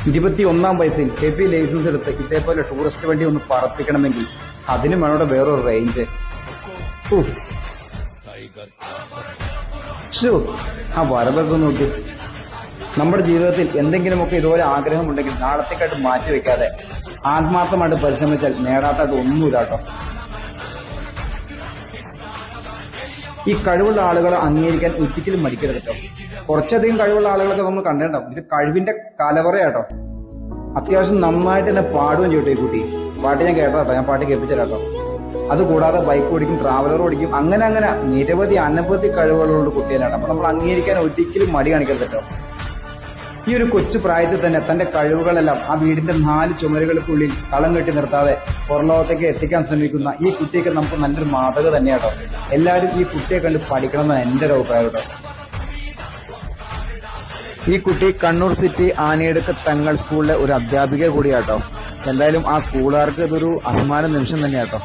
21-ാം വയസ്സിൽ heavy licence എടുത്ത് ഇതേപോലെ ടൂറിസ്റ്റ് വണ്ടി ഒന്ന് പറപ്പിക്കണമെങ്കിൽ അതിനും വേണോടെ വേറൊരു റേഞ്ച്. ആ വരവൊക്കെ നോക്കി. നമ്മുടെ ജീവിതത്തിൽ എന്തെങ്കിലുമൊക്കെ ഇതുപോലെ ആഗ്രഹമുണ്ടെങ്കിൽ നാളത്തേക്കായിട്ട് മാറ്റിവെക്കാതെ ആത്മാർത്ഥമായിട്ട് പരിശ്രമിച്ചാൽ നേടാത്തായിട്ട് ഒന്നുമില്ല കേട്ടോ. ഈ കഴിവുള്ള ആളുകളെ അംഗീകരിക്കാൻ ഒരിക്കലും മടിക്കരുത് കേട്ടോ. കുറച്ചധികം കഴിവുള്ള ആളുകളൊക്കെ നമ്മൾ കണ്ടിട്ടുണ്ടാവും. ഇത് കഴിവിന്റെ കലവറയാട്ടോ. അത്യാവശ്യം നന്നായിട്ട് തന്നെ പാടുകയും ചെയ്യട്ടെ ഈ കുട്ടി. പാട്ട് ഞാൻ കേട്ടോ, ഞാൻ പാട്ട് കേൾപ്പിച്ചേരാട്ടോ. അതുകൂടാതെ ബൈക്ക് ഓടിക്കും, ട്രാവലർ ഓടിക്കും, അങ്ങനെ നിരവധി അനവധി കഴിവുകളുള്ള കുട്ടികളാണ്. അപ്പൊ നമ്മൾ അംഗീകരിക്കാൻ ഒരിക്കലും മടി കാണിക്കരുത് കേട്ടോ. ഈ ഒരു കൊച്ചു പ്രായത്തിൽ തന്നെ തന്റെ കഴിവുകളെല്ലാം ആ വീടിന്റെ 4 ചുമരുകൾക്കുള്ളിൽ തളം കെട്ടി നിർത്താതെ പുറലോകത്തേക്ക് എത്തിക്കാൻ ശ്രമിക്കുന്ന ഈ കുട്ടിയൊക്കെ നമുക്ക് നല്ലൊരു മാതൃക തന്നെയാട്ടോ. എല്ലാവരും ഈ കുട്ടിയെ കണ്ട് പഠിക്കണം എന്നാണ് എന്റെ ഒരു അഭിപ്രായം കേട്ടോ. ഈ കുട്ടി കണ്ണൂർ സിറ്റി ആനയെടുക്ക് തങ്ങൾ സ്കൂളിലെ ഒരു അധ്യാപിക കൂടിയാട്ടോ. എന്തായാലും ആ സ്കൂളുകാർക്ക് ഇതൊരു അഭിമാന നിമിഷം തന്നെയാട്ടോ.